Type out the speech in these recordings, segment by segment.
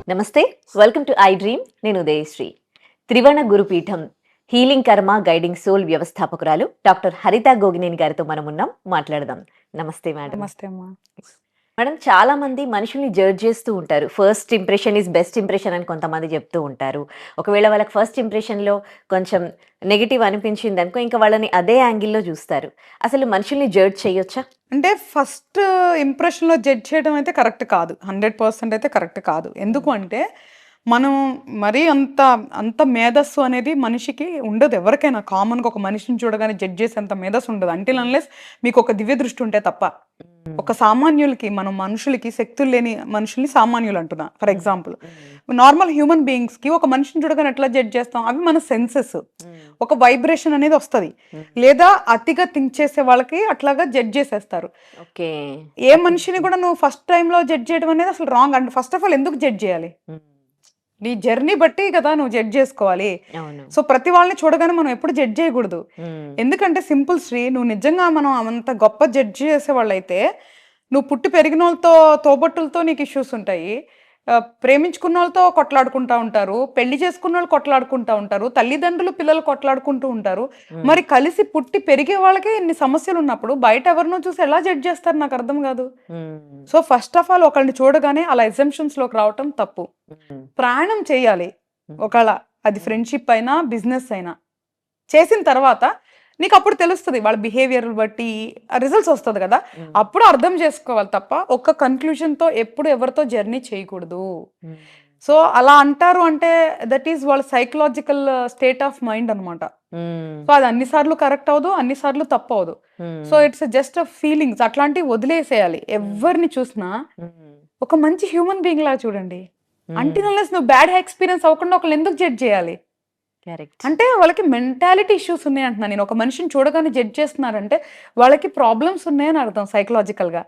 నమస్తే. Welcome to I dream. నేను ఉదయశ్రీ. త్రివర్ణ గురుపీఠం హీలింగ్ కర్మ గైడింగ్ సోల్ వ్యవస్థాపకురాలు డాక్టర్ హరిత గోగినేని గారితో మనం ఉన్నాం. మాట్లాడదాం. నమస్తే మేడం. నమస్తే అమ్మా. మేడం, చాలా మంది మనుషుల్ని జడ్జ్ చేస్తూ ఉంటారు. First impression is best impression అని కొంతమంది చెప్తూ ఉంటారు. ఒకవేళ వాళ్ళకి ఫస్ట్ ఇంప్రెషన్లో కొంచెం నెగిటివ్ అనిపించింది అనుకో, ఇంకా వాళ్ళని అదే యాంగిల్లో చూస్తారు. అసలు మనుషుల్ని జడ్జ్ చేయొచ్చా? అంటే ఫస్ట్ ఇంప్రెషన్‌లో జడ్జ్ చేయడం అయితే కరెక్ట్ కాదు. 100% అయితే కరెక్ట్ కాదు. ఎందుకు అంటే మనం మరీ అంత మేధస్సు అనేది మనిషికి ఉండదు. ఎవరికైనా కామన్‌గా ఒక మనిషిని చూడగానే జడ్జ్ చేసేంత మేధస్సు ఉండదు. అంటిల్ అన్లెస్ మీకు ఒక దివ్య దృష్టి ఉంటే తప్ప. ఒక సామాన్యులకి మనుషులకి శక్తులు లేని మనుషుల్ని సామాన్యులు అంటున్నా. ఫర్ ఎగ్జాంపుల్ నార్మల్ హ్యూమన్ బీయింగ్స్‌కి ఒక మనిషిని చూడగానే ఎట్లా జడ్జ్ చేస్తాం? అవి మన సెన్సెస్. ఒక వైబ్రేషన్ అనేది వస్తది. లేదా అతిగా థింక్ చేసే వాళ్ళకి అట్లాగా జడ్జ్ చేసేస్తారు. ఓకే. ఏ మనిషిని కూడా నువ్వు ఫస్ట్ టైంలో జడ్జ్ చేయడం అనేది అసలు wrong. And first of all ఎందుకు జడ్జ్ చేయాలి? నీ జర్నీ బట్టి కదా నువ్వు జడ్జ్ చేసుకోవాలి. అవును. సో ప్రతి వాళ్ళని చూడగానే మనం ఎప్పుడు జడ్జ్ చేయకూడదు. ఎందుకంటే సింపుల్ శ్రీ, నువ్వు నిజంగా మనం అంత గొప్ప జడ్జ్ చేసే వాళ్ళైతే నువ్వు పుట్టి పెరిగిన వాళ్ళతో తోబట్టులతో నీకు ఇష్యూస్ ఉంటాయి. ప్రేమించుకున్న వాళ్ళతో కొట్లాడుకుంటా ఉంటారు, పెళ్లి చేసుకున్న వాళ్ళు కొట్లాడుకుంటా ఉంటారు, తల్లిదండ్రులు పిల్లలు కొట్లాడుకుంటూ ఉంటారు. మరి కలిసి పుట్టి పెరిగే వాళ్ళకే ఇన్ని సమస్యలు ఉన్నప్పుడు బయట ఎవరినో చూసి ఎలా జడ్జ్ చేస్తారు? నాకు అర్థం కాదు. సో ఫస్ట్ ఆఫ్ ఆల్ ఒకళ్ళని చూడగానే అలా ఎగ్జంప్షన్స్ లోకి రావటం తప్పు. ప్రయాణం చేయాలి. ఒకవేళ అది ఫ్రెండ్షిప్ అయినా బిజినెస్ అయినా చేసిన తర్వాత నీకు అప్పుడు తెలుస్తుంది వాళ్ళ బిహేవియర్ బట్టి రిజల్ట్స్ వస్తుంది కదా, అప్పుడు అర్థం చేసుకోవాలి తప్ప ఒక్క కన్క్లూజన్తో ఎప్పుడు ఎవరితో జర్నీ చేయకూడదు. సో అలా అంటారు అంటే దట్ ఈస్ వాళ్ళ సైకలాజికల్ స్టేట్ ఆఫ్ మైండ్ అనమాట. సో అది అన్నిసార్లు కరెక్ట్ అవ్వదు, అన్నిసార్లు తప్పు అవ్వదు. సో ఇట్స్ జస్ట్ ఫీలింగ్స్, అట్లాంటివి వదిలేసేయాలి. ఎవరిని చూసినా ఒక మంచి హ్యూమన్ బీయింగ్ లా చూడండి. అంటే నువ్వు బ్యాడ్ ఎక్స్పీరియన్స్ అవ్వకుండా ఒకళ్ళు ఎందుకు జడ్జ్ చేయాలి? అంటే వాళ్ళకి మెంటాలిటీ ఇష్యూస్ ఉన్నాయి అంటున్నా నేను. ఒక మనిషిని చూడగానే జడ్జ్ చేస్తున్నారంటే వాళ్ళకి ప్రాబ్లమ్స్ ఉన్నాయని అర్థం సైకలాజికల్ గా.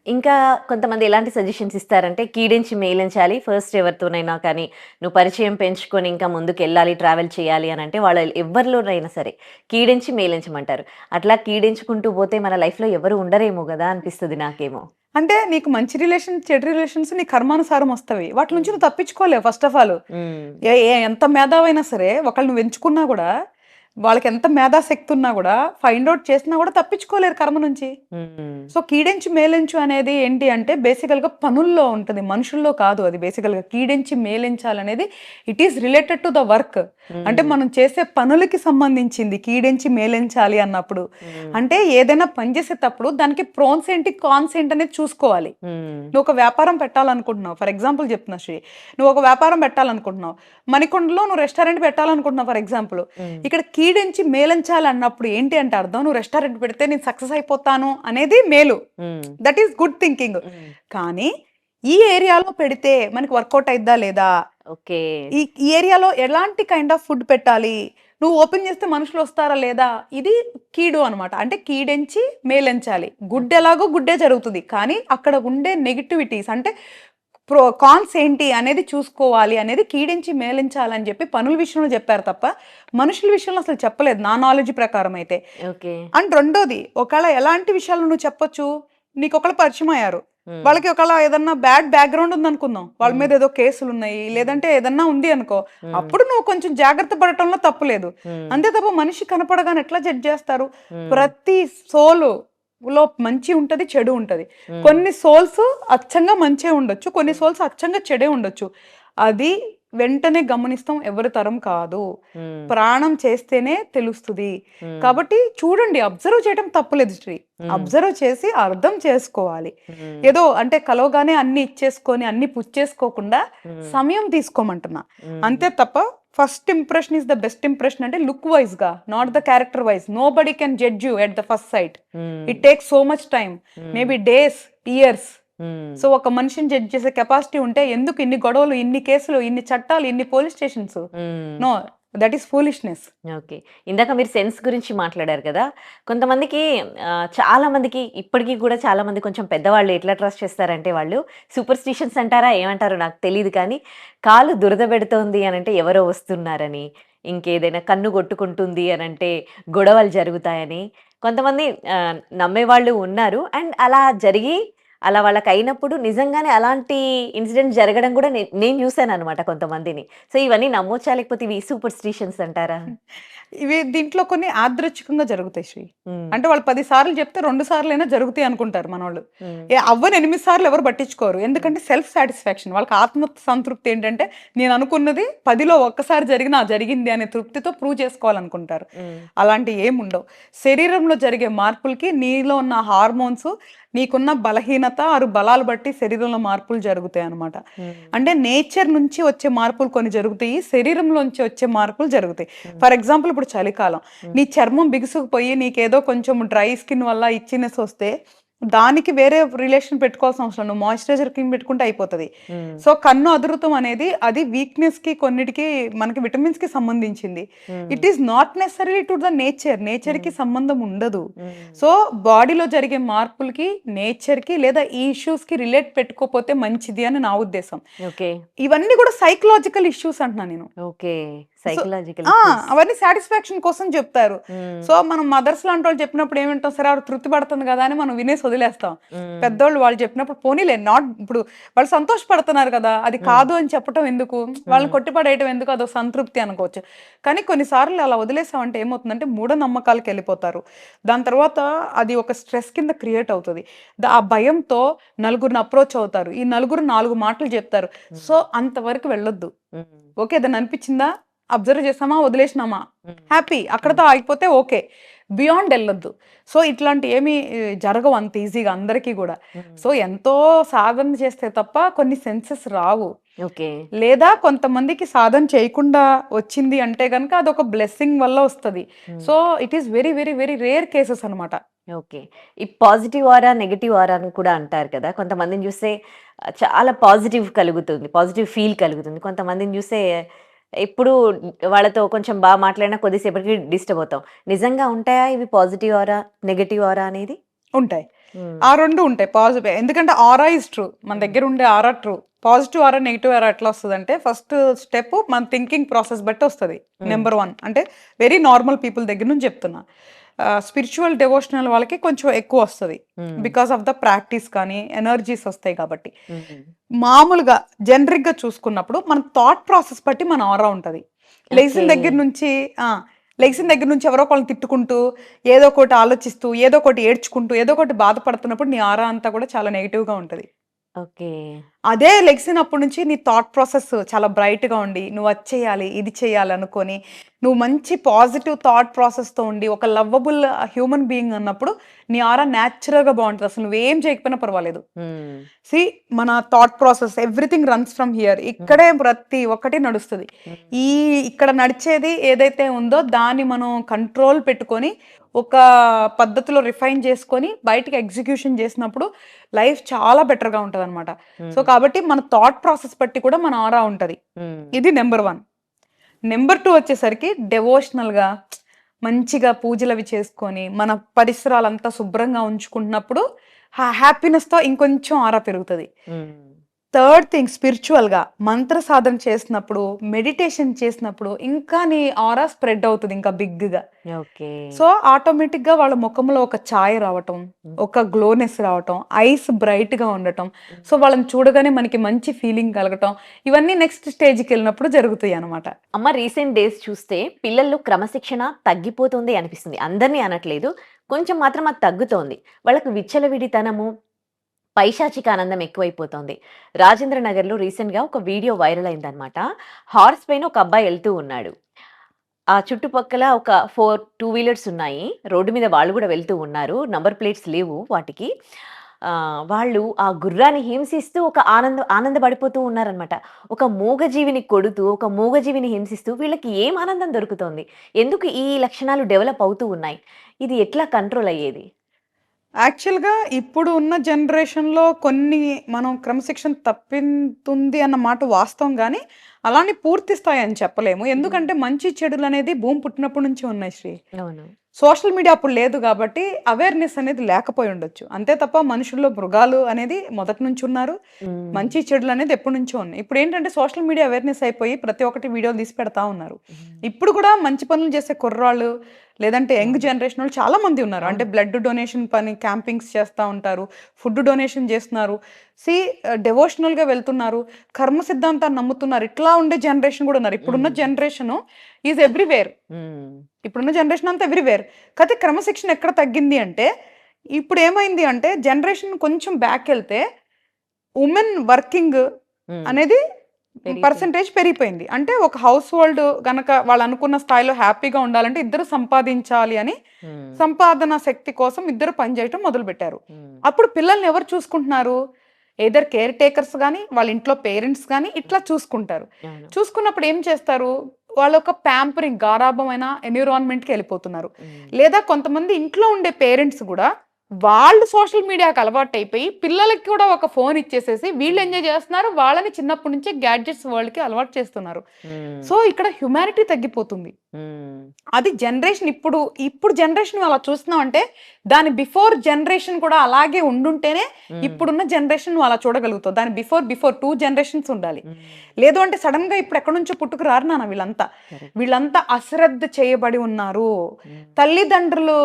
ఇంకా కొంతమంది ఎలాంటి సజెషన్స్ ఇస్తారంటే, కీడించి మేలించాలి, ఫస్ట్ ఎవరితోనైనా కానీ నువ్వు పరిచయం పెంచుకొని ఇంకా ముందుకు వెళ్ళాలి, ట్రావెల్ చేయాలి అని అంటే వాళ్ళు ఎవరిలోనైనా సరే కీడించి మేలించమంటారు. అట్లా కీడించుకుంటూ పోతే మన లైఫ్లో ఎవరు ఉండరేమో కదా అనిపిస్తుంది నాకేమో. అంటే నీకు మంచి రిలేషన్ చెడు రిలేషన్స్ నీ కర్మానుసారం వస్తాయి. వాటి నుంచి నువ్వు తప్పించుకోలేవు. ఫస్ట్ ఆఫ్ ఆల్ ఎంత మేధావైనా సరే ఒకళ్ళు నువ్వు ఎంచుకున్నా కూడా, వాళ్ళకి ఎంత మేధాశక్తి ఉన్నా కూడా, ఫైండ్ అవుట్ చేసినా కూడా తప్పించుకోలేరు కర్మ నుంచి. సో కీడెంచి మేలించు అనేది ఏంటి అంటే బేసికల్ గా పనుల్లో ఉంటుంది, మనుషుల్లో కాదు. అది బేసికల్ గా కీడెంచి మేలించాలనేది it is related to the work. అంటే మనం చేసే పనులకి సంబంధించింది కీడెంచి మేలించాలి అన్నప్పుడు. అంటే ఏదైనా పని చేసేటప్పుడు దానికి ప్రోన్స్ ఏంటి కాన్స్ ఏంటి అనేది చూసుకోవాలి. నువ్వు ఒక వ్యాపారం పెట్టాలనుకుంటున్నావు, ఫర్ ఎగ్జాంపుల్ చెప్తున్నా శ్రీ, నువ్వు ఒక వ్యాపారం పెట్టాలనుకుంటున్నావు, మణికొండలో నువ్వు రెస్టారెంట్ పెట్టాలనుకుంటున్నావు ఫర్ ఎగ్జాంపుల్. ఇక్కడ కీడించి మేలించాలి అన్నప్పుడు ఏంటి అంటే అర్థం, నువ్వు రెస్టారెంట్ పెడితే నేను సక్సెస్ అయిపోతాను అనేది మేలు, దట్ ఈస్ గుడ్ థింకింగ్. కానీ ఈ ఏరియాలో పెడితే మనకి వర్కౌట్ అయిద్దా లేదా, ఓకే, ఈ ఏరియాలో ఎలాంటి కైండ్ ఆఫ్ ఫుడ్ పెట్టాలి, నువ్వు ఓపెన్ చేస్తే మనుషులు వస్తారా లేదా, ఇది కీడు అనమాట. అంటే కీడెంచి మేలించాలి. గుడ్ ఎలాగో గుడ్డే జరుగుతుంది, కానీ అక్కడ ఉండే నెగిటివిటీస్ అంటే కాన్స్ ఏంటి అనేది చూసుకోవాలి అనేది కీడించి మేలించాలని చెప్పి పనుల విషయంలో చెప్పారు తప్ప మనుషుల విషయంలో అసలు చెప్పలేదు నా నాలెడ్జ్ ప్రకారం అయితే. అండ్ రెండోది, ఒకవేళ ఎలాంటి విషయాలు నువ్వు చెప్పొచ్చు, నీకు ఒకళ్ళు పరిచయం అయ్యారు, వాళ్ళకి ఒకవేళ ఏదన్నా బ్యాడ్ బ్యాక్గ్రౌండ్ ఉంది అనుకుందాం, వాళ్ళ మీద ఏదో కేసులు ఉన్నాయి లేదంటే ఏదన్నా ఉంది అనుకో, అప్పుడు నువ్వు కొంచెం జాగ్రత్త పడటంలో తప్పు లేదు. అంతే తప్ప మనిషి కనపడగానే ఎట్లా జడ్జ్ చేస్తారు? ప్రతి సోలు లో మంచి ఉంటది, చెడు ఉంటది. కొన్ని సోల్స్ అచ్చంగా మంచిగా ఉండొచ్చు, కొన్ని సోల్స్ అచ్చంగా చెడే ఉండొచ్చు. అది వెంటనే గమనిస్తాం, ఎవరి తరం కాదు. ప్రాణం చేస్తేనే తెలుస్తుంది. కాబట్టి చూడండి, అబ్జర్వ్ చేయడం తప్పులేదు శ్రీ. అబ్జర్వ్ చేసి అర్థం చేసుకోవాలి. ఏదో అంటే కలవగానే అన్ని ఇచ్చేసుకొని అన్ని పుచ్చేసుకోకుండా సమయం తీసుకోమంటున్నా, అంతే తప్ప first impression is the best impression అంటే లుక్ వైజ్ గా, not the character wise. Nobody can judge you at the first sight. It takes so much time, maybe days, years. So ఒక మనిషిని జడ్జ్ చేసే capacity ఉంటే ఎందుకు ఇన్ని గొడవలు, ఇన్ని కేసులు, ఇన్ని చట్టాలు, ఇన్ని police stations? No, that is foolishness. Okay. ఇందాక మీరు సెన్స్ గురించి మాట్లాడారు కదా, కొంతమందికి చాలా మందికి ఇప్పటికీ కూడా చాలా మంది కొంచెం పెద్దవాళ్ళు ఎట్లా ట్రస్ట్ చేస్తారంటే, వాళ్ళు సూపర్స్టిషన్స్ అంటారా ఏమంటారో నాకు తెలియదు కానీ, కాలు దురద పెడుతోంది అని అంటే ఎవరో వస్తున్నారని, ఇంకేదైనా కన్ను కొట్టుకుంటుంది అని అంటే గొడవలు జరుగుతాయని కొంతమంది నమ్మేవాళ్ళు ఉన్నారు. అండ్ అలా జరిగి అలా వాళ్ళకయినప్పుడు నిజంగానే అలాంటి ఇన్సిడెంట్ జరగడం కూడా నేను చూసాననమాట కొంతమందిని. సో, ఇవన్నీ నమ్మొచ్చా? లేకపోతే ఇవి సూపర్‌స్టిషన్స్ అంటారా? ఇవి దీంట్లో కొన్ని యాదృచ్ఛికంగా జరుగుతాయి శ్రీ. హ్మ్. అంటే వాళ్ళు 10 సార్లు చెప్తే 2 సార్లైనా జరుగుతాయి అనుకుంటారు మనోళ్ళు. హ్మ్. అవ్వని 8 సార్లు ఎవరు పట్టించుకోరు. హ్మ్. ఎందుకంటే సెల్ఫ్ సాటిస్ఫాక్షన్. వాళ్ళకి ఆత్మ సంతృప్తి ఏంటంటే నేను అనుకున్నది 10లో ఒక్కసారి జరిగినా జరిగింది అనే తృప్తితో ప్రూవ్ చేసుకోవాలనుకుంటారు. హ్మ్. అలాంటివి ఏముండవు. శరీరంలో జరిగే మార్పులకి నీలో ఉన్న హార్మోన్స్, నీకున్న బలహీనత ఆరు బలాలు బట్టి శరీరంలో మార్పులు జరుగుతాయన్నమాట. హ్మ్. అంటే నేచర్ నుంచి వచ్చే మార్పులు కొన్ని జరుగుతాయి. శరీరంలోంచి వచ్చే మార్పులు జరుగుతాయి. హ్మ్. ఫర్ ఎగ్జాంపుల్ ఇప్పుడు చలికాలం. హ్మ్. నీ చర్మం బిగుసుకుపోయి నీకేదో కొంచెం డ్రై స్కిన్ వల్ల ఇచ్చినెస్ వస్తే దానికి వేరే రిలేషన్ పెట్టుకోవాల్సిన అవసరం లేదు. నువ్వు మాయిశ్చరైజర్ క్రీమ్ పెట్టుకుంటే అయిపోతది. హ్మ్. సో, కన్ను అదురుతం అనేది అది వీక్‌నెస్‌కి కొన్నిటికి మనకి విటమిన్స్‌కి సంబంధించింది. హ్మ్. It is not necessarily to the nature. నేచర్‌కి హ్మ్. సంబంధం ఉండదు. హ్మ్. సో, బాడీలో జరిగే మార్పులకి, నేచర్‌కి లేదా ఈ ఇష్యూస్‌కి రిలేట్ పెట్టుకోకపోతే మంచిది అని నా ఉద్దేశం. ఓకే. ఇవన్నీ కూడా సైకలాజికల్ ఇష్యూస్ అంటున్నా నేను. ఓకే. సో సైకలాజికల్ ఆ! ఇష్యూస్. అవన్నీ సాటిస్ఫాక్షన్ కోసం చెప్తారు. హ్మ్. సో, మనం మదర్స్ లాంటోళ్ళు చెప్పినప్పుడు ఏం వింటాం, సరే ఆవిడ తృప్తి పడుతుంది గదా! అని మనం వినేసి వదిలేస్తాం. హ్మ్. పెద్దోళ్ళు వాళ్ళు చెప్పినప్పుడు పోనీలే ఇప్పుడు వాళ్ళు సంతోషపడుతున్నారు కదా! అది హ్మ్. కాదు అని చెప్పటం ఎందుకు? వాళ్ళని హ్మ్. కొట్టిపడేయటం ఎందుకు? అదొక సంతృప్తి అనుకోవచ్చు. కానీ కొన్ని సార్లు అలా వదిలేసామంటే ఏమవుతుందంటే మూఢనమ్మకాలకెళ్ళిపోతారు. దాని తర్వాత అది ఒక స్ట్రెస్ కింద క్రియేట్ అవుతది. ఆ భయంతో నలుగురిని అప్రోచ్ అవుతారు. ఈ నలుగురు 4 మాటలు చెప్తారు. హ్మ్. సో, అంతవరకు వెళ్ళొద్దు. హ్మ్. ఓకే. ఏదన్నా అనిపిచ్చిందా? అబ్జర్వ్ చేసామా? వదిలేసినామా? హ్మ్. హ్యాపీ. హ్మ్. అక్కడితో ఆగిపోతే ఓకే. బియాండ్ ఎళ్ళొద్దు. సో, ఇట్లాంటియేమి జరగవు అంత ఈజీగా అందరికీ గూడా. హ్మ్. సో, ఎంతో సాధన చేస్తే తప్ప కొన్ని సెన్సెస్ రావు. ఓకే. లేదా కొంతమందికి సాధన చేయకుండా వచ్చింది అంటే గనక అదొక బ్లెస్సింగ్ వల్ల వస్తది. హ్మ్. So, it is very, very, very rare cases అనమాట. ఓకే. ఈ పాజిటివ్ ఆరా, నెగెటివ్ ఆరా అని కూడా అంటారు కదా! కొంతమందిని చూస్తే చాలా పాజిటివ్ కలుగుతుంది. పాజిటివ్ ఫీల్ కలుగుతుంది. కొంతమందిని చూస్తే ఎప్పుడు వాళ్ళతో కొంచెం మాట్లాడినా కొద్దిసేపటికి డిస్టర్బ్ అవుతాం. నిజంగా ఉంటాయా ఇవి పాజిటివ్ ఆరా, నెగెటివ్ ఆరా అనేది? ఉంటాయి. హ్మ్. ఆ 2 ఉంటాయి. ఎందుకంటే ఆరా ఈస్ ట్రూ. మన హ్మ్. దగ్గర ఉండే ఆరా ట్రూ. పాజిటివ్ ఆరా, నెగెటివ్ ఆరా ఎట్లా వస్తదంటే ఫస్ట్ స్టెప్ మన థింకింగ్ ప్రాసెస్ బట్టి వస్తది. హ్మ్. నంబర్ 1 అంటే వెరీ నార్మల్ పీపుల్ దగ్గర నుంచి చెప్తున్నా. స్పిరిచ్యువల్ డివోషనల్ వాళ్ళకి కొంచెం ఎక్కువ వస్తది. హ్మ్. బికాస్ ఆఫ్ ద ప్రాక్టీస్ కానీ ఎనర్జీస్ వస్తాయి కాబట్టి. హ్మ్. మామూలుగా జనరిక్‌గా చూసుకున్నప్పుడు మన థాట్ ప్రాసెస్ బట్టి మన ఆరా ఉంటది. లెగిసిన ఓకే. దగ్గర నుంచి ఆ! లెగిసిన హ్మ్. దగ్గర నుంచి ఎవరో ఒకళ్ళని తిట్టుకుంటూ, ఏదో ఒకటి ఆలోచిస్తూ, ఏదో ఒకటి ఏడ్చుకుంటూ, ఏదో ఒకటి బాధపడుతున్నప్పుడు నీ ఆరా అంతా కూడా చాలా నెగెటివ్‌గా ఉంటది. ఓకే. అదే లెగిసినప్పటి నుంచి నీ థాట్ ప్రాసెస్ చాలా బ్రైట్‌గా ఉండి, నువ్వు అది చేయాలి, ఇది చేయాలి అనుకోని, నువ్వు మంచి పాజిటివ్ థాట్ ప్రాసెస్‌తో ఉండి, ఒక లవబుల్ హ్యూమన్ బీయింగ్ అన్నప్పుడు నీ ఆరా నేచురల్‌గా బావుంటది. అసలు నువ్వేం చేయకపోయినా పర్వాలేదు. హ్మ్. సీ మన thought process everything runs from here. హ్మ్. ఇక్కడే ప్రతి ఒక్కటి నడుస్తది. హ్మ్. ఈ ఇక్కడ నడిచేది ఏదైతే ఉందో దాన్ని మనం కంట్రోల్ పెట్టుకొని, ఒక పద్ధతిలో రిఫైన్ చేసుకొని, బయటికి ఎగ్జిక్యూషన్ చేసినప్పుడు లైఫ్ చాలా బెటర్‌గా ఉంటదనమాట. సో, హ్మ్. కాబట్టి మన థాట్ ప్రాసెస్ బట్టి కూడా మన ఆరా ఉంటది. హ్మ్. ఇది నంబర్ 1. నంబర్ 2 వచ్చేసరికి డివోషనల్‌గా మంచిగా పూజలవి చేసుకొని, మన పరిసరాలంతా శుభ్రంగా ఉంచుకుంటున్నప్పుడు హ్యాపీనెస్‌తో ఇంకొంచెం ఆరా పెరుగుతది. హ్మ్. థర్డ్ థింగ్ స్పిరిచ్యువల్‌గా మంత్ర సాధన చేసినప్పుడు, మెడిటేషన్ చేసినప్పుడు ఇంకా నీ ఆరా స్ప్రెడ్ అవుతది ఇంకా బిగ్‌గా. ఓకే. సో, ఆటోమేటిక్‌గా వాళ్ళ మొఖంలో ఒక ఛాయ రావటం, హ్మ్. ఒక గ్లోనెస్ రావటం, ఐస్ బ్రైట్‌గా ఉండటం. హ్మ్. సో, వాళ్ళని చూడగానే మనకి మంచి ఫీలింగ్ కలగటం. ఇవన్నీ నెక్స్ట్ స్టేజ్‌కెళ్ళినప్పుడు జరుగుతాయనమాట. అమ్మ రీసెంట్ డేస్ చూస్తే పిల్లల్లో క్రమశిక్షణ తగ్గిపోతుంది అనిపిస్తుంది. అందరిని అనట్లేదు. కొంచెం మాత్రం అది తగ్గుతోంది. వాళ్ళకి విచ్చలవిడితనము, పైశాచిక ఆనందం ఎక్కువైపోతోంది. రాజేంద్ర నగర్‌లో రీసెంట్‌గా ఒక వీడియో వైరల్ అయిందనమాట. హార్స్ పైన ఒక అబ్బాయి ఎళ్తూ ఉన్నాడు. ఆ చుట్టుపక్కల ఒక 4 టూ వీలర్స్ ఉన్నాయి. రోడ్డు మీద వాళ్ళు గూడా వెళ్తూ ఉన్నారు. నంబర్ ప్లేట్స్ లేవు వాటికి. వాళ్ళు ఆ గుర్రాన్ని హింసిస్తూ ఒక ఆనందపడిపోతూ ఉన్నారనమాట. ఒక మూగజీవిని కొడుతూ, ఒక మూగజీవిని హింసిస్తూ వీళ్ళకి ఏం ఆనందం దొరుకుతోంది? ఎందుకు ఈ లక్షణాలు డెవలప్ అవుతూ ఉన్నాయి? ఇది ఎట్లా కంట్రోల్ అయ్యేది? యాక్చువల్‌గా ఇప్పుడు ఉన్న జనరేషన్‌లో కొన్ని మనం క్రమశిక్షణ తప్పితుంది అన్న మాట వాస్తవం గానీ, అలాని పూర్తి స్థాయి అని చెప్పలేము. హ్మ్. ఎందుకంటే మంచి చెడులనేది భూమి పుట్టినప్పటి నుంచి ఉన్నాయి శ్రీ. అవును. సోషల్ మీడియా అప్పుడు లేదు కాబట్టి అవేర్‌నెస్ అనేది లేకపోయి ఉండొచ్చు. అంతే తప్ప మనుషుల్లో మృగాలు అనేది మొదటి నుంచి ఉన్నారు. హ్మ్. మంచి చెడులు అనేది ఎప్పటినుంచో ఉన్నాయి. ఇప్పుడేంటంటే సోషల్ మీడియా అవేర్‌నెస్ అయిపోయి ప్రతి ఒక్కటి వీడియోలు తీసి పెడతా ఉన్నారు. హ్మ్. ఇప్పుడు కూడా మంచి పనులు చేసే కుర్రాళ్ళు, లేదంటే యంగ్ అవును. జనరేషన్ వాళ్ళు చాలా మంది ఉన్నారు. అంటే అవును. బ్లడ్ డొనేషన్ పని క్యాంపింగ్స్ చేస్తా ఉంటారు. ఫుడ్ డొనేషన్ చేస్తున్నారు. సీ డెవోషనల్‌గా వెళ్తున్నారు. కర్మ సిద్ధాంతాన్ని నమ్ముతున్నారు. ఇట్లా ఉండే జనరేషన్ కూడా ఉన్నారు. ఇప్పుడున్న హ్మ్. Generation is everywhere. హ్మ్. ఇప్పుడున్న జనరేషన్ అంతా ఎవ్రీవేర్. కాతే క్రమశిక్షణ ఎక్కడ తగ్గింది అంటే, ఇప్పుడేమైంది అంటే జనరేషన్ కొంచెం బ్యాకెళ్తే వుమెన్ వర్కింగ్ హ్మ్. అనేది పెరిగిపోయింది. పర్సెంటేజ్ పెరిగిపోయింది. అంటే ఒక హౌస్ హోల్డ్ గనక వాళ్ళనుకున్న స్థాయిలో హ్యాపీగా ఉండాలంటే ఇద్దరు సంపాదించాలి అని హ్మ్. సంపాదన శక్తి కోసం ఇద్దరు పనిచేయటం మొదలుపెట్టారు. హ్మ్. అప్పుడు పిల్లల్ని ఎవరు చూసుకుంటున్నారు? ఎయిదర్ కేర్ టేకర్స్ గానీ, వాళ్ళ ఇంట్లో పేరెంట్స్ గానీ ఇట్లా చూసుకుంటారు. అవును. చూసుకున్నప్పుడు ఏం చేస్తారు? వాళ్ళొక ప్యాంపరింగ్ గారాబమైన ఎన్విరాన్మెంట్‌కి ఎళ్ళిపోతున్నారు. హ్మ్. లేదా కొంతమంది ఇంట్లో ఉండే పేరెంట్స్ గూడా వాళ్ళు సోషల్ మీడియాకి అలవాటైపోయి పిల్లలకి కూడా ఒక ఫోన్ ఇచ్చేసేసి వీళ్ళు హ్మ్. ఎంజాయ్ చేస్తున్నారు. వాళ్ళని చిన్నప్పటి నుంచే గ్యాడ్జెట్స్ వరల్డ్‌కి అలవాటు చేస్తున్నారు. హ్మ్. సో, ఇక్కడ హ్యుమానిటీ తగ్గిపోతుంది. హ్మ్. అది జనరేషన్ ఇప్పుడు జనరేషన్ అలా చూస్తున్నావంటే, దాని బిఫోర్ జనరేషన్ కూడా అలాగే ఉండుంటేనే, హ్మ్. ఇప్పుడున్న జనరేషన్ నువ్వు అలా చూడగలుగుతావు. దాని బిఫోర్ 2 జనరేషన్స్ ఉండాలి. హ్మ్. లేదు అంటే సడెన్‌గా ఇప్పుడు ఎక్కడి నుంచో పుట్టుకు రారు నాన్న వీళ్ళంతా. కరెక్ట్. వీళ్ళంతా అశ్రద్ధ చేయబడి ఉన్నారు. హ్మ్. తల్లిదండ్రులు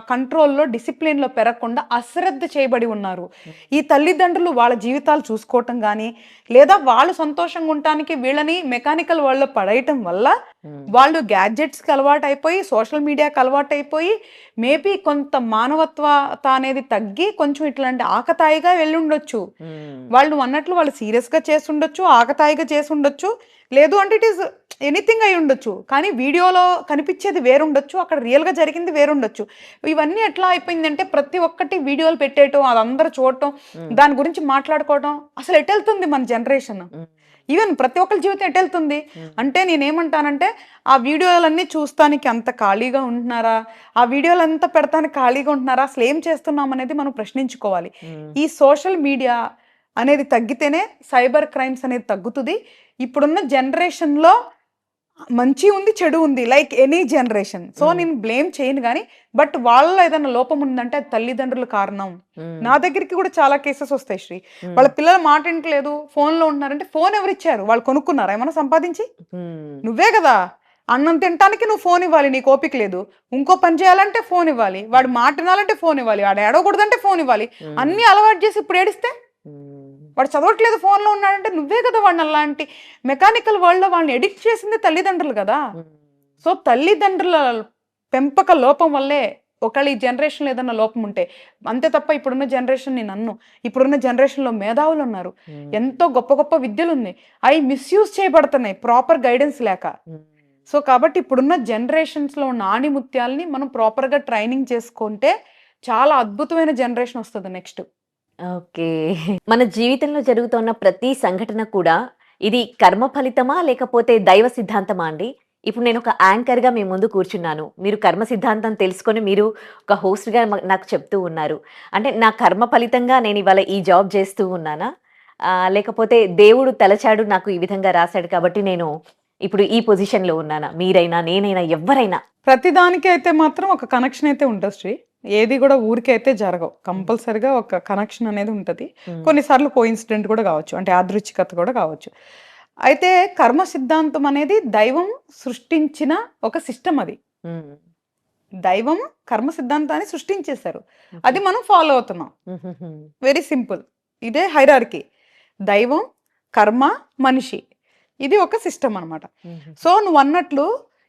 కంట్రోల్‌లో, డిసిప్లిన్‌లో పెరగకుండా అశ్రద్ధ చేయబడి ఉన్నారు. హ్మ్. ఈ తల్లిదండ్రులు వాళ్ళ జీవితాలు చూసుకోవటం గానీ, లేదా వాళ్ళు సంతోషంగా ఉండటానికి వీళ్ళని మెకానికల్ వరల్డ్‌లో పడేయటం వల్ల హ్మ్. వాళ్ళు గ్యాడ్జెట్స్‌కి అలవాటైపోయి, సోషల్ మీడియాకి అలవాటైపోయి, మేబీ కొంత మానవత్వత అనేది తగ్గి, కొంచెం ఇట్లాంటి ఆకతాయిగా వెళ్ళుండొచ్చు. హ్మ్. వాళ్ళు నువ్వన్నట్లు వాళ్ళు సీరియస్‌గా చేసుండొచ్చు, ఆకతాయిగా చేసుండొచ్చు. లేదు అంటే ఇట్ ఈస్ ఎనీథింగ్ అయ్యుండొచ్చు. కానీ వీడియోలో కనిపిచ్చేది వేరుండొచ్చు. అక్కడ రియల్‌గా జరిగింది వేరుండొచ్చు. ఇవన్నీ ఎట్లా అయిపోయిందంటే ప్రతి ఒక్కటి వీడియోలు పెట్టేయటం, అదందరూ చూడటం, హ్మ్. దాని గురించి మాట్లాడుకోవడం. అసలు ఎటెళ్తుంది మన జనరేషన్? హ్మ్. ఈవెన్ ప్రతి ఒక్కళ్ళ జీవితం ఎటెళ్తుంది? హ్మ్. అంటే నేనేమంటానంటే, ఆ వీడియోలన్నీ చూస్తానికి అంత ఖాళీగా ఉంటున్నారా? ఆ వీడియోలంతా పెడతానికి ఖాళీగా ఉంటున్నారా? అసలేం చేస్తున్నామనేది మనం ప్రశ్నించుకోవాలి. హ్మ్. ఈ సోషల్ మీడియా అనేది తగ్గితేనే సైబర్ క్రైమ్స్ అనేది తగ్గుతది. ఇప్పుడున్న జనరేషన్‌లో మంచి ఉంది, చెడు ఉంది. Like any generation. సో, హ్మ్. నేను బ్లేమ్ చేయను గానీ, బట్ వాళ్ళలో ఏదైనా లోపం ఉందంటే అది తల్లిదండ్రుల కారణం. హ్మ్. నా దగ్గరికి కూడా చాలా కేసెస్ వస్తాయి శ్రీ. హ్మ్. వాళ్ళ పిల్లల మాట ఇంటలేదు, ఫోన్‌లో ఉంటున్నారంటే, ఫోన్ ఎవరిచ్చారు? వాళ్ళు కొనుక్కున్నారా ఏమన్నా సంపాదించి? హ్మ్. నువ్వే గదా! అన్నం తినటానికి నువ్వు ఫోన్ ఇవ్వాలి. నీకు ఓపిక లేదు. ఇంకో పని చేయాలంటే ఫోన్ ఇవ్వాలి. వాడు మాట వినాలంటే ఫోన్ ఇవ్వాలి. వాడు ఏడవకూడదంటే ఫోన్ ఇవ్వాలి. హ్మ్. అన్నీ అలవాటు చేసి ఇప్పుడు ఏడిస్తే? హ్మ్. వాడు చదవట్లేదు ఫోన్‌లో ఉన్నాడంటే నువ్వే కదా వాడిని అలాంటి మెకానికల్ వరల్డ్‌లో వాళ్ళని ఎడిక్ట్ చేసింది తల్లిదండ్రులు గదా! హ్మ్. సో, తల్లిదండ్రుల పెంపక లోపం వల్లే ఒకవేళ ఈ జనరేషన్‌లో ఏదన్నా లోపం ఉంటే, అంతే తప్ప ఇప్పుడున్న జనరేషన్ నేననను. ఇప్పుడున్న జనరేషన్‌లో మేధావులున్నారు. హ్మ్. ఎంతో గొప్ప గొప్ప విద్యలున్నాయి. అయి మిస్‌యూజ్ చేయబడుతున్నాయి ప్రాపర్ గైడెన్స్ లేక. హ్మ్. సో, కాబట్టి ఇప్పుడున్న జనరేషన్స్‌లో ఉన్న ఆణిముత్యాల్ని మనం ప్రాపర్‌గా ట్రైనింగ్ చేసుకుంటే చాలా అద్భుతమైన జనరేషన్ వస్తది నెక్స్ట్. ఓకే. మన జీవితంలో జరుగుతున్న ప్రతి సంఘటన కూడా ఇది కర్మ ఫలితమా? లేకపోతే దైవ సిద్ధాంతమా అండి? ఇప్పుడు నేనొక యాంకర్‌గా మీ ముందు కూర్చున్నాను. మీరు కర్మ సిద్ధాంతం తెలుసుకొని మీరు ఒక హోస్ట్‌గా నాకు చెప్తూ ఉన్నారు. అంటే నా కర్మ ఫలితంగా నేనివాళ ఈ జాబ్ జేస్తూ ఉన్నానా? లేకపోతే దేవుడు తలచాడు నాకు ఈ విధంగా రాసాడు కాబట్టి నేను ఇప్పుడు ఈ పొజిషన్‌లో ఉన్నానా? మీరైనా, నేనైనా, ఎవ్వరైనా. ప్రతిదానికి అయితే మాత్రం ఒక కనెక్షన్ అయితే ఉంటది శ్రీ. ఏది గూడా ఊరికే అయితే జరగవు. హ్మ్. కంపల్సరీగా ఒక కనెక్షన్ అనేది ఉంటది. హ్మ్. కొన్నిసార్లు కోయిన్సిడెంట్ కూడా గావచ్చు. అంటే యాదృచ్ఛికత కూడా గావచ్చు. అయితే కర్మ సిద్ధాంతం అనేది దైవం సృష్టించిన ఒక సిస్టమ్ అది. హ్మ్. దైవం కర్మ సిద్ధాంతాన్ని సృష్టించేశారు. ఓకే. అది మనం ఫాలో అవుతున్నాం. హుహుహు. Very simple. ఇదే హైరార్కీ. దైవం, కర్మ, మనిషి. ఇది ఒక సిస్టమ్ అనమాట. హుహు. సో, నువ్వన్నట్లు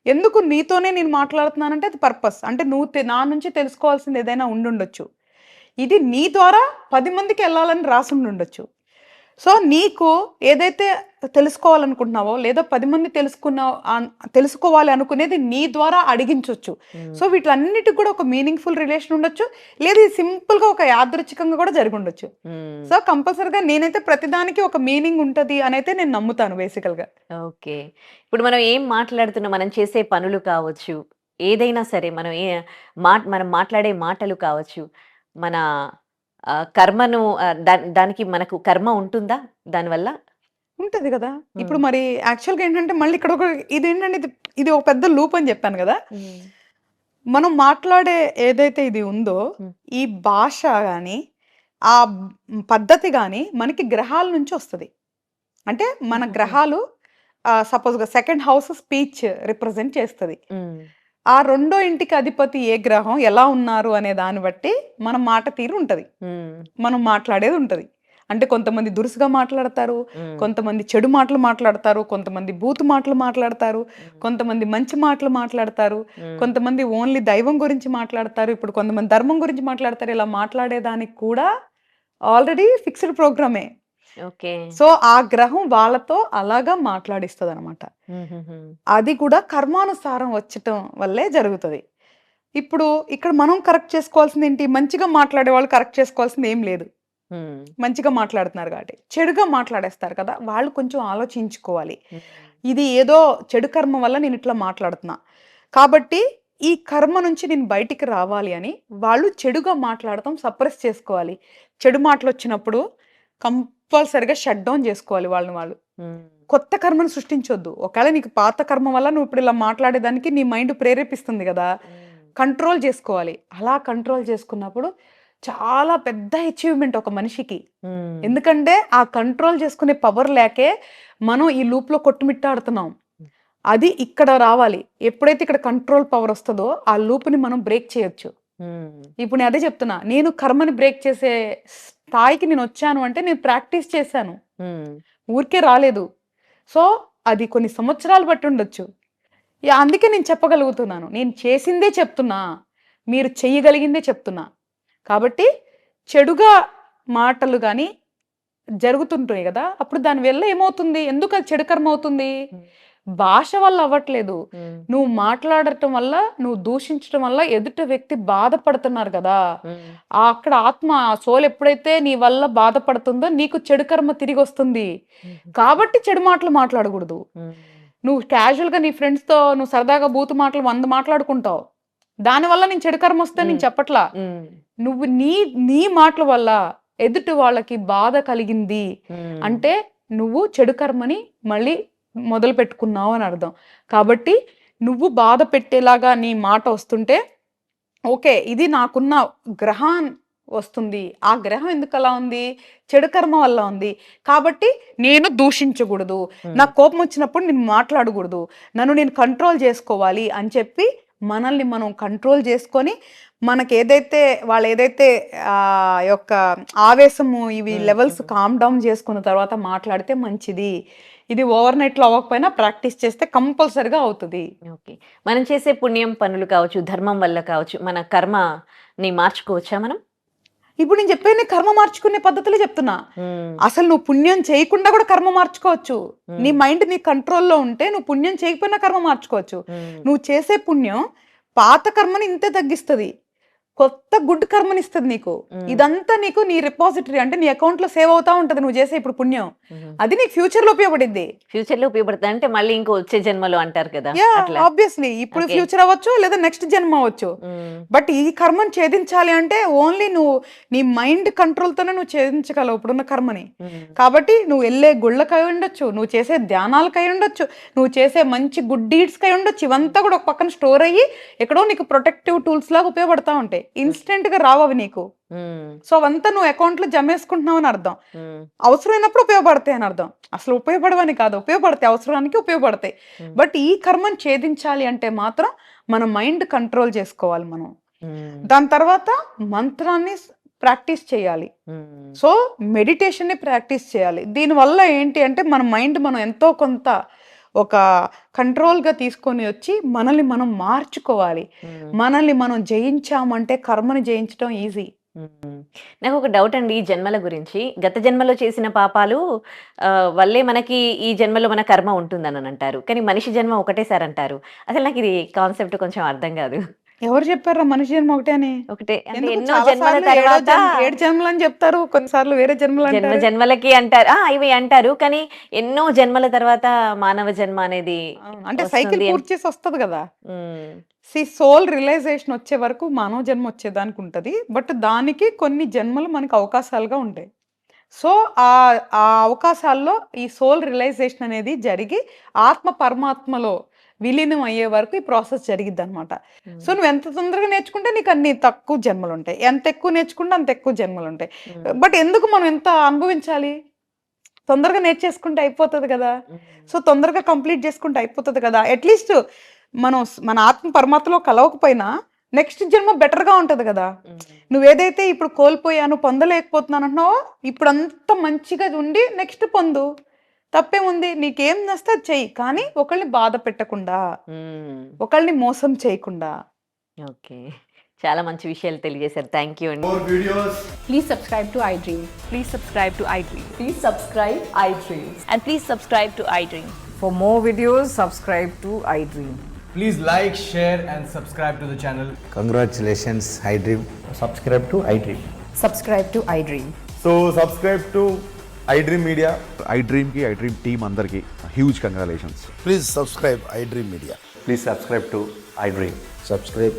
ఎందుకు నీతోనే నేను మాట్లాడుతున్నానంటే అది పర్పస్. అంటే నువ్వు నా నుంచి తెలుసుకోవాల్సింది ఏదైనా ఉండుండొచ్చు. ఇది నీ ద్వారా 10 మందికెళ్ళాలని రాసుండుండొచ్చు. సో, నీకు ఏదైతే తెలుసుకోవాలనుకుంటున్నావో, లేదా 10 మంది తెలుసుకోవాలి అనుకునేది నీ ద్వారా అడిగించొచ్చు. హ్మ్. సో, వీటిలన్నిటికి కూడా ఒక మీనింగ్‌ఫుల్ రిలేషన్ ఉండొచ్చు. లేదా ఇది సింపుల్‌గా ఒక యాదృచ్ఛికంగా కూడా జరిగుండొచ్చు. హ్మ్. సో, కంపల్సరీగా నేనైతే ప్రతిదానికి ఒక మీనింగ్ ఉంటది అనైతే నేను నమ్ముతాను బేసికల్‌గా. ఓకే. ఇప్పుడు మనం ఏం మాట్లాడుతున్నాం, మనం చేసే పనులు కావచ్చు, ఏదైనా సరే మనం మాట్లాడే మాటలు కావచ్చు, మన కర్మను దానికి మనకు కర్మ ఉంటుందా దానివల్ల? ఉంటది గదా! హ్మ్. ఇప్పుడు మరి యాక్చువల్‌గా ఏంటంటే మళ్ళీ ఇక్కడ ఒక ఇదేంటంటే ఇది ఇది ఒక పెద్ద లూప్ అని జెప్పాను గదా! హ్మ్. మనం మాట్లాడే ఏదైతే ఇది ఉందో, హ్మ్. ఈ భాష గాని, ఆ పద్ధతి గాని మనకి గ్రహాల నుంచి వస్తది. అంటే మన హుహుహు. గ్రహాలు సపోజ్‌గా సెకండ్ హౌస్ స్పీచ్ రిప్రజెంట్ చేస్తది. హ్మ్. ఆ రెండో ఇంటికి అధిపతి ఏ గ్రహం, ఎలా ఉన్నారు అనే దాన్ని బట్టి మన మాట తీరు ఉంటది. హ్మ్. మనం మాట్లాడేది ఉంటది. అంటే కొంతమంది దురుసుగా మాట్లాడతారు. హ్మ్. కొంతమంది చెడు మాటలు మాట్లాడతారు. కొంతమంది బూతు మాటలు మాట్లాడతారు. హ్మ్. కొంతమంది మంచి మాటలు మాట్లాడతారు. హ్మ్. కొంతమంది ఓన్లీ దైవం గురించి మాట్లాడతారు. ఇప్పుడు కొంతమంది ధర్మం గురించి మాట్లాడతారు. ఇలా మాట్లాడేదానికి కూడా ఆల్రెడీ ఫిక్స్‌డ్ ప్రోగ్రామే. ఓకే. సో, ఆ గ్రహం వాళ్ళతో అలాగా మాట్లాడిస్తదనమాట. హుహుహు. అది కూడా కర్మానుసారం వచ్చటం వల్లే జరుగుతది. ఇప్పుడు ఇక్కడ మనం కరెక్ట్ చేసుకోవాల్సిందేంటి? మంచిగా మాట్లాడేవాళ్ళు కరెక్ట్ చేసుకోవాల్సింది ఏం లేదు. హ్మ్. మంచిగా మాట్లాడుతున్నారు కాబట్టి. చెడుగా మాట్లాడేస్తారు కదా! వాళ్ళు కొంచెం ఆలోచించుకోవాలి. హ్మ్. ఇది ఏదో చెడు కర్మ వల్ల నేనిట్లా మాట్లాడుతున్నా. కాబట్టి ఈ కర్మ నుంచి నేను బయటికి రావాలి అని వాళ్ళు చెడుగా మాట్లాడటం సప్రెస్ చేసుకోవాలి. చెడు మాటలొచ్చినప్పుడు కంపల్సరీగా షట్ డౌన్ జేసుకోవాలి వాళ్ళని వాళ్ళు. హ్మ్. కొత్త కర్మను సృష్టించొద్దు. ఒకవేళ నీకు పాత కర్మ వల్ల నువ్విప్పుడు ఇలా మాట్లాడేదానికి నీ మైండ్ ప్రేరేపిస్తుంది గదా! హ్మ్. కంట్రోల్ జేసుకోవాలి. అలా కంట్రోల్ చేసుకున్నప్పుడు చాలా పెద్ద అచీవ్‌మెంట్ ఒక మనిషికి. హ్మ్. ఎందుకంటే ఆ కంట్రోల్ చేసుకునే పవర్ లేకే మనం ఈ లూప్‌లో కొట్టుమిట్టాడుతున్నాం. అది ఇక్కడ రావాలి. ఎప్పుడైతే ఇక్కడ కంట్రోల్ పవర్ వస్తదో ఆ లూప్‌ని మనం బ్రేక్ చేయొచ్చు. హ్మ్. ఇప్పుడు నేను అదే చెప్తున్నా. నేను కర్మని బ్రేక్ చేసే స్థాయికి నేనొచ్చాను అంటే నేను ప్రాక్టీస్ చేశాను. హ్మ్. ఊరికే రాలేదు. సో, అది కొన్ని సంవత్సరాలు బట్టుండొచ్చు. యాహ్! అందుకే నేను చెప్పగలుగుతున్నాను. నేను చేసిందే చెప్తున్నా. మీరు చెయ్యగలిగిందే చెప్తున్నా. కాబట్టి చెడుగా మాటలు గాని జరుగుతుంటాయి గదా! అప్పుడు దాని వల్ల ఏమవుతుంది? ఎందుకది చెడు కర్మ అవుతుంది? హ్మ్. భాష వల్ల అవ్వట్లేదు. హ్మ్. నువ్వు మాట్లాడటం వల్ల, నువ్వు దూషించటం వల్ల ఎదుటి వ్యక్తి బాధపడుతున్నారు గదా! హ్మ్. అక్కడ ఆత్మ ఆ సోల్ ఎప్పుడైతే నీ వల్ల బాధపడుతుందో నీకు చెడు కర్మ తిరిగొస్తుంది. హుహు. కాబట్టి చెడు మాటలు మాట్లాడగూడదు. హ్మ్. నువ్వు క్యాజువల్‌గా నీ ఫ్రెండ్స్‌తో నువ్వు సరదాగా బూతు మాటలు 100 మాట్లాడుకుంటావు. దానివల్ల నీకు చెడు కర్మొస్తదని నేను హ్మ్. చెప్పట్లా. హ్మ్. నువ్వు నీ మాటల వల్ల ఎదుటి వాళ్ళకి బాధ కలిగింది హ్మ్. అంటే, నువ్వు చెడు కర్మని మళ్ళీ మొదలుపెట్టుకున్నావు అని అర్థం. కాబట్టి నువ్వు బాధ పెట్టేలాగా నీ మాట వస్తుంటే, ఓకే. ఇది నాకున్న గ్రహం వస్తుంది. ఆ గ్రహం ఎందుకలా ఉంది? చెడు కర్మ వల్ల ఉంది. కాబట్టి నేను దూషించగూడదు. హ్మ్. నాకు కోపమొచ్చినప్పుడు నేను మాట్లాడగూడదు. నన్ను నేను కంట్రోల్ జేసుకోవాలి అని చెప్పి, మనల్ని మనం కంట్రోల్ జేసుకొని, మనకేదైతే వాళ్ళేదైతే యొక్క ఆవేశము ఇవి హ్మ్. లెవెల్స్ హ్మ్. కామ్ డౌన్ జేసుకున్న తర్వాత మాట్లాడితే మంచిది. ఇది ఓవర్ నైట్‌లో అవ్వకపోయినా ప్రాక్టీస్ చేస్తే కంపల్సరీగా అవుతది. ఓకే. మనం చేసే పుణ్యం పనులు కావచ్చు, ధర్మం వల్ల కావచ్చు, మన కర్మని మార్చుకోవచ్చా మనం? ఇప్పుడు నేను చెప్పేది కర్మ మార్చుకునే పద్ధతులే చెప్తున్నా. హ్మ్. అసలు నువ్వు పుణ్యం చేయకుండా కూడా కర్మ మార్చుకోవచ్చు. నీ హ్మ్. మైండ్ నీ కంట్రోల్‌లో ఉంటే నువ్వు పుణ్యం చేయకపోయినా కర్మ మార్చుకోవచ్చు. హ్మ్. నువ్వు చేసే పుణ్యం పాత కర్మని ఇంతే తగ్గిస్తది. కొత్త గుడ్ కర్మనిస్తది నీకు. హ్మ్. ఇదంతా నీకు నీ రిపాజిటరీ అంటే నీ అకౌంట్‌లో సేవ్ అవుతా ఉంటది నువ్వు చేసే ఇప్పుడు పుణ్యం. హుహు. అది నీకు ఫ్యూచర్‌లో ఉపయోగపడిద్ది. ఫ్యూచర్‌లో ఉపయోగపడతది. అంటే మళ్ళీ ఇంకో వచ్చే జన్మలో అంటారు కదా! యాహ్! అట్లా. ఆబ్వియస్‌లీ. ఇప్పుడు ఓకే. ఫ్యూచర్ అవ్వచ్చు, లేదా నెక్స్ట్ జన్మ అవ్వచ్చు. హ్మ్. బట్ ఈ కర్మను ఛేదించాలి అంటే ఓన్లీ నువ్వు నీ మైండ్ కంట్రోల్‌తోనే నువ్వు ఛేదించగలవు ఇప్పుడున్న కర్మని. హ్మ్. కాబట్టి నువ్వు ఎళ్ళే గుళ్ళకై ఉండొచ్చు, నువ్వు చేసే ధ్యానాలకై ఉండొచ్చు, నువ్వు చేసే మంచి గుడ్ డీడ్స్‌కై ఉండొచ్చు. హ్మ్. ఇవంతా కూడా ఒక పక్కన స్టోర్ అయ్యి ఎక్కడో నీకు ప్రొటెక్టివ్ టూల్స్ లాగా ఉపయోగపడతా ఉంటాయి. హ్మ్. ఇన్‌స్టంట్‌గా రావవి నీకు. హ్మ్. సో, అవంతా నువ్వు అకౌంట్‌లో జమేసుకుంటున్నావు అని అర్థం. హ్మ్. అవసరమైనప్పుడు ఉపయోగపడతాయి అని అర్థం. అసలు ఉపయోగపడవని కాదు. ఉపయోగపడతాయి. అవసరానికి ఉపయోగపడతాయి. హ్మ్. బట్ ఈ కర్మను ఛేదించాలి అంటే మాత్రం మన మైండ్ కంట్రోల్ చేసుకోవాలి మనం. హ్మ్. దాని తర్వాత మంత్రాన్ని ప్రాక్టీస్ చేయాలి. హ్మ్. సో, మెడిటేషన్‌ని ప్రాక్టీస్ చేయాలి. దీనివల్ల ఏంటి అంటే మన మైండ్ మనం ఎంతో కొంత ఒక కంట్రోల్‌గా తీసుకొని వచ్చి మనల్ని మనం మార్చుకోవాలి. హ్మ్. మనల్ని మనం జయించామంటే కర్మని జయించడం ఈజీ. హ్మ్. నాకొక డౌటండి ఈ జన్మల గురించి. గత జన్మలో చేసిన పాపాలు వల్లే మనకి ఈ జన్మలో మన కర్మ ఉంటుందననంటారు. కానీ మనిషి జన్మ ఒకటేసారంటారు. అసలు నాకిది కాన్సెప్ట్ కొంచెం అర్థం గాదు. ఎవరు చెప్పారురా మనిషి జన్మ ఒకటే అని? ఒకటే అంటే ఎందుకు ఎన్నో చాలా జన్మల సార్లు తర్వాత 7 జన్మలని జెప్తారు. కొన్నిసార్లు వేరే జన్మ జన్మలంటారు. జన్మలకి అంటారు. ఆ! ఇవి అంటారు. కానీ ఎన్నో జన్మల తర్వాత మానవ జన్మ అనేది అవును. అంటే సైకిల్ వస్తుంది అని పూర్తి చేసి వస్తది గదా! హ్మ్. సోల్ రియలైజేషన్ వచ్చే వరకు మానవ జన్మ వచ్చేదానికుంటది. బట్ దానికి కొన్ని జన్మలు మనకు అవకాశాలుగా ఉంటాయి. సో, ఆ అవకాశాల్లో ఈ సోల్ రియలైజేషన్ అనేది జరిగి ఆత్మ పరమాత్మలో విలీనం అయ్యే వరకు ఈ ప్రాసెస్ జరిగిద్ది అనమాట. సో నువ్వు ఎంత తొందరగా నేర్చుకుంటే నీకు అన్ని తక్కువ జన్మలు ఉంటాయి, ఎంత ఎక్కువ నేర్చుకుంటే అంత ఎక్కువ జన్మలు ఉంటాయి. బట్ ఎందుకు మనం ఎంత అనుభవించాలి? తొందరగా నేర్చేసుకుంటే అయిపోతుంది కదా, సో తొందరగా కంప్లీట్ చేసుకుంటే అయిపోతుంది కదా. అట్లీస్ట్ మనం మన ఆత్మ పరమాత్మలో కలవకపోయినా నెక్స్ట్ జన్మ బెటర్గా ఉంటుంది కదా. నువ్వేదైతే ఇప్పుడు కోల్పోయాను పొందలేకపోతున్నాను అంటున్నావో ఇప్పుడు అంత మంచిగా ఉండి నెక్స్ట్ పొందు, తప్పేముంది. నీకేం నస్తే అది చెయ్యి, కానీ ఒకళ్ళని బాధ పెట్టకుండా, ఒకళ్ళని మోసం చేయకుండా. ఓకే, చాలా మంచి విషయాలు తెలియజేశారు. థ్యాంక్ యూ అండి. More videos. Please subscribe to iDream. Please subscribe to iDream. Please subscribe iDream. And please subscribe to iDream. For more videos, subscribe to iDream. Please like, share, and subscribe to the channel. Congratulations, iDream. Subscribe to iDream. Subscribe to iDream. So subscribe to iDream Media. iDream ki iDream team అందరికి huge congratulations. Please subscribe iDream Media. Please subscribe to iDream. Subscribe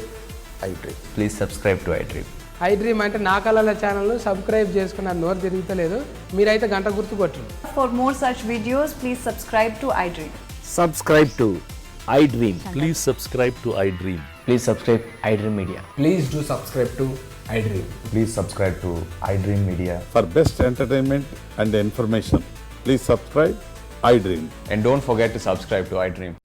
iDream. Please subscribe to iDream. iDream అంటే నా కళల channel subscribe చేసుకున్న నోరు తిరుగుతలేదు, మీరైతే గంట గుర్తు కొట్టండి. For more such videos, please subscribe to iDream. Subscribe to iDream. Please subscribe to iDream. Please subscribe iDream Media. Please do subscribe to iDream. Please subscribe to iDream Media. For best entertainment and information, please subscribe iDream. And don't forget to subscribe to iDream.